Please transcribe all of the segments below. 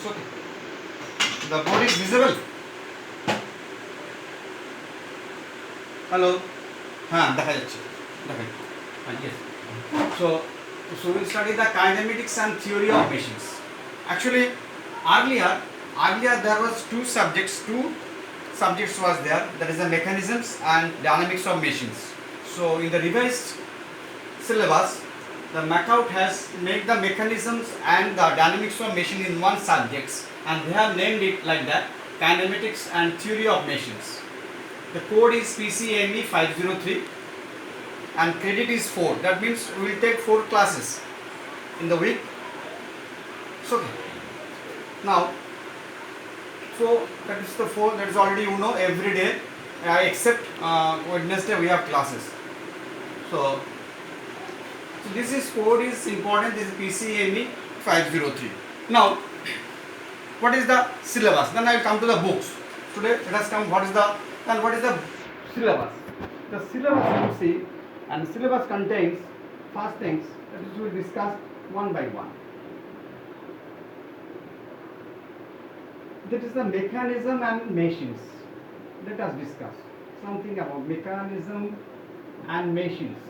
So the board is visible. Hello. দেখা যাচ্ছে দেখেন yes. So we'll study the kinematics and theory of machines. Actually earlier there was two subjects was there, that is the mechanisms and dynamics of machines. So in the revised syllabus, the MacOut has made the mechanisms and the dynamics of machine in one subject, and they have named it like that, kinematics and theory of machines. The code is PCME 503 and credit is 4. That means we will take 4 classes in the week. So okay. Now, so that is the 4, that is already you know every day except Wednesday we have classes. So this is code is important, this is PCME 503. Now what is the syllabus? Then I will come to the books. Today let us come what is the syllabus. The syllabus you see, and the syllabus contains first things that is we will discuss one by one. That is the mechanism and machines. Let us discuss something about mechanism and machines.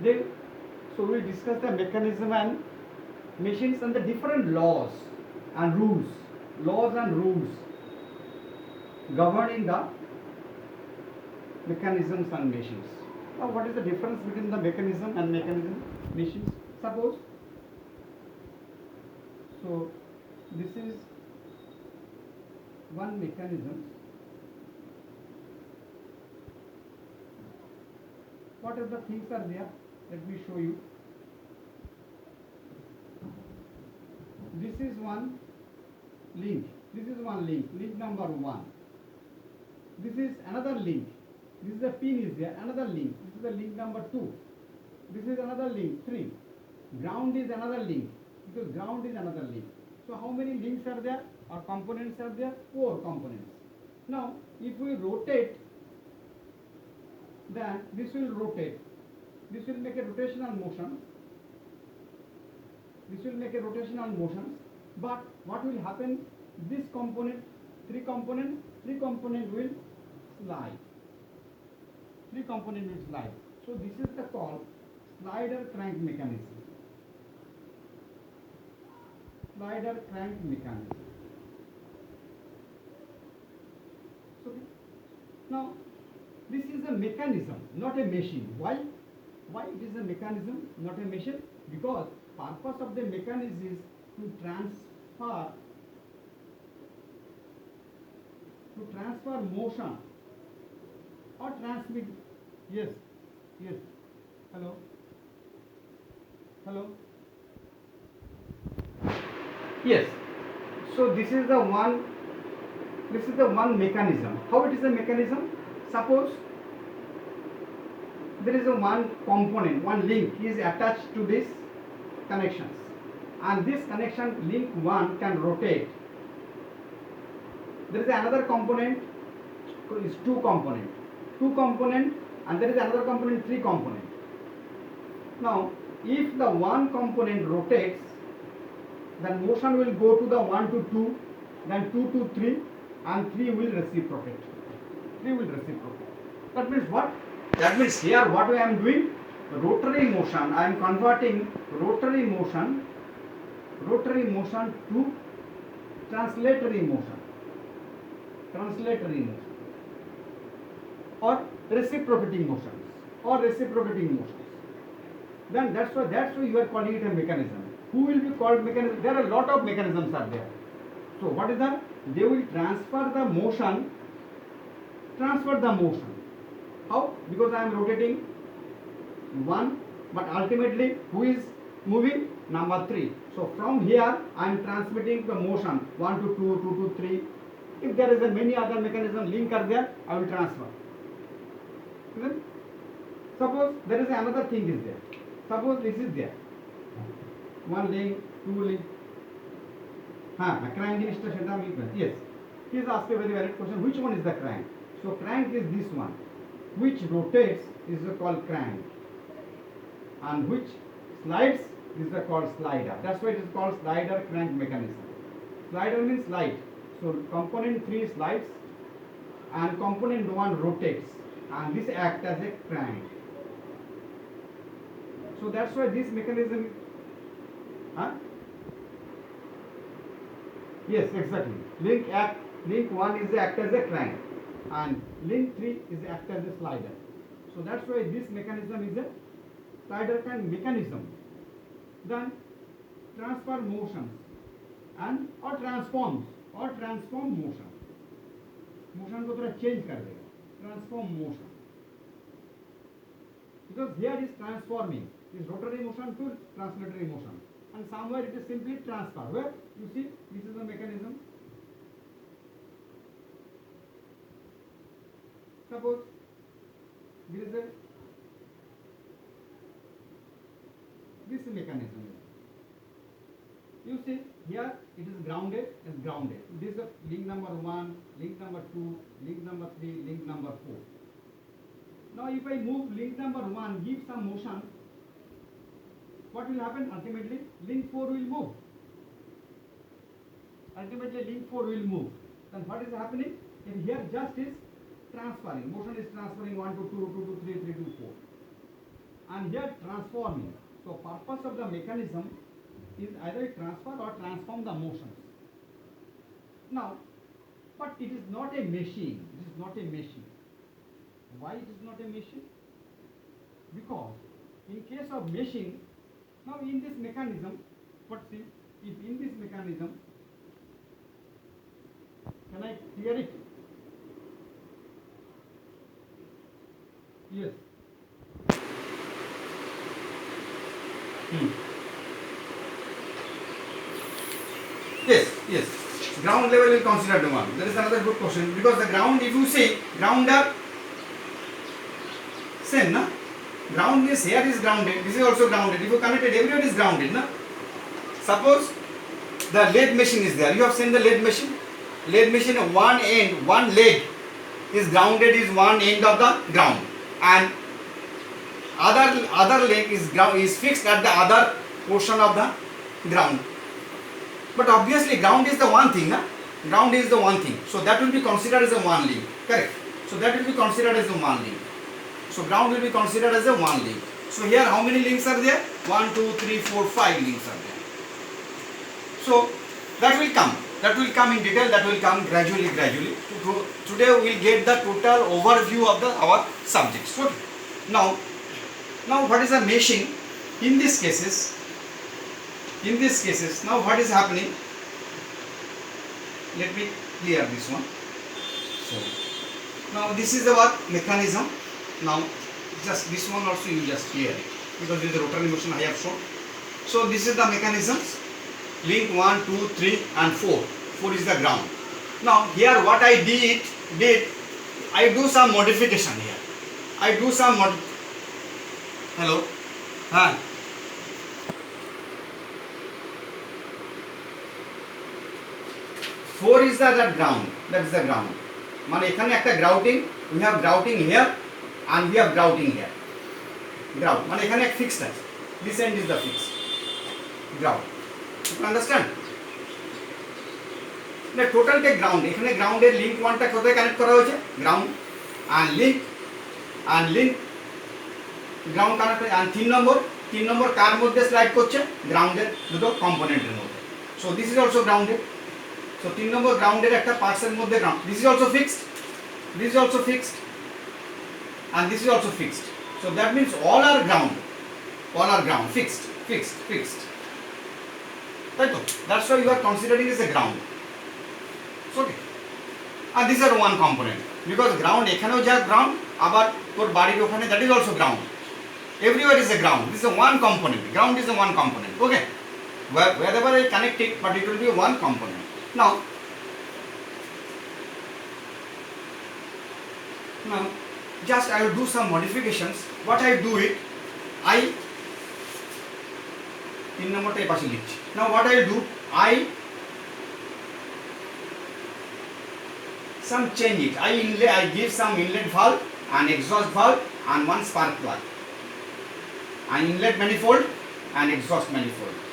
Then, so we will discuss the mechanism and machines and the different laws and rules governing the mechanisms and machines. Now, what is the difference between the mechanism and machines? Suppose, so this is one mechanism. What are the things are there? Let me show you. This is one link. This is one link. Link number 1. This is another link. This is the pin is there. Another link. This is the link number 2. This is another link 3. Ground is another link. Because ground is another link. So how many links are there or components are there? 4 components. Now if we rotate, then this will rotate. This will make a rotational motion. This will make a rotational motion. But what will happen? This component, 3 component will slide. 3 component will slide. So this is the called slider crank mechanism. Slider crank mechanism. So now this is a mechanism, not a machine. Why it is a mechanism, not a machine? Because purpose of the mechanism is to transfer motion or transmit. Yes. Hello. Yes. So this is the one mechanism. How it is a mechanism? Suppose there is a one component, one link is attached to this connections, and this connection link 1 can rotate. There is another component is 2 component, and there is another component 3 component. Now if the one component rotates, then motion will go to the 1 to 2, then 2 to 3, and 3 will reciprocate. That means what? That means here what I am doing, rotary motion, I am converting rotary motion to translatory motion or reciprocating motions. Then that's why you are calling it a mechanism. Who will be called mechanism? There are a lot of mechanisms are there. So what is that? They will transfer the motion. How? Because I am rotating 1, but ultimately who is moving? Number 3. So from here I am transmitting the motion 1 to 2, 2 to 3. If there is a many other mechanism link are there, I will transfer. Suppose there is another thing is there. Suppose this is there. 1 link, 2 link. Crank is yes. He is asked a very valid question. Which one is the crank? So crank is this one, which rotates is called crank, and which slides, these are called slider. That's why it is called slider crank mechanism. Slider means slide. So component 3 slides and component 1 rotates, and this acts as a crank. So that's why this mechanism, huh? Yes, exactly. Link 1 is act as a crank, and link 3 is act as a slider. So that's why this mechanism is a slider crank mechanism. Then transfer motions and or transform motion. Motion को थोड़ा change कर देगा, transform motion, because here is transforming is rotary motion to translatory motion, and somewhere it is simply transfer. Where you see this is the mechanism. Suppose there is a this mechanism. You see here it is grounded. This is link number 1, link number 2, link number 3, link number 4. Now if I move link number 1, give some motion, what will happen? Ultimately link 4 will move. Then what is happening? In here just is transferring. Motion is transferring 1 to 2, 2 to 3, 3 to 4. And here transforming. So purpose of the mechanism is either transfer or transform the motions. Now, but it is not a machine. Why it is not a machine? Because in case of machine, now in this mechanism, but see, if in this mechanism, can I clear it? Yes. Yes. Ground level will consider the one. That is another good question, because the ground, if you say ground are same, na? Ground means here is grounded. This is also grounded. If you connected, everywhere is grounded, na? Suppose the lathe machine is there. You have seen the lathe machine. Lathe machine, one end, one leg is grounded, is one end of the ground, and other leg is fixed at the other portion of the ground. But obviously ground is the one thing, na? Ground is the one thing. So that will be considered as a one link. Correct. So that will be considered as a one link. So ground will be considered as a one link. So here how many links are there? 1, 2, 3, 4, 5 links are there. So that will come. That will come in detail. That will come gradually. Today we will get the total overview of our subjects. Okay. Now what is a meshing? In these cases, now what is happening? Let me clear this one. So now this is our mechanism. Now just this one also you just clear it, because this is the rotary motion I have shown. So this is the mechanisms. Link 1, 2, 3 and 4. 4 is the ground. Now here what I did I do some modification here. Hello? Huh? 4 is the ground. That is the ground. মানে এখানে একটা grouting, we have grouting here and we have grouting here. Grout মানে এখানে এক fixed আছে. This end is the fixed ground. You understand? The total take ground. এখানে grounded link 1 টা কোথায় কানেক্ট করা হয়েছে? Ground and link ground connect, and 3 নম্বর কার মধ্যে স্লাইড করছে? গ্রাউন্ডের দুটো কম্পোনেন্টের মধ্যে. So this is also grounded. So 3 নম্বর গ্রাউন্ডের একটা পার্টসের মধ্যে ground. This is also fixed. And this is also fixed. So that means all are ground. Fixed. That's why you are considering as a ground. Okay. And these are one component, because ground এখানেও যা ground, আবার তোর বাড়ির ওখানে, that is also ground. Everywhere is a ground. This is a one component. Ground is a one component. Okay. Wherever I connect it, but it will be one component. Now just I will do some modifications. What I do it, in number type পাশে লিখছি. Now what I will do, I some change it. I give some inlet valve and exhaust valve and one spark plug. An inlet manifold and exhaust manifold.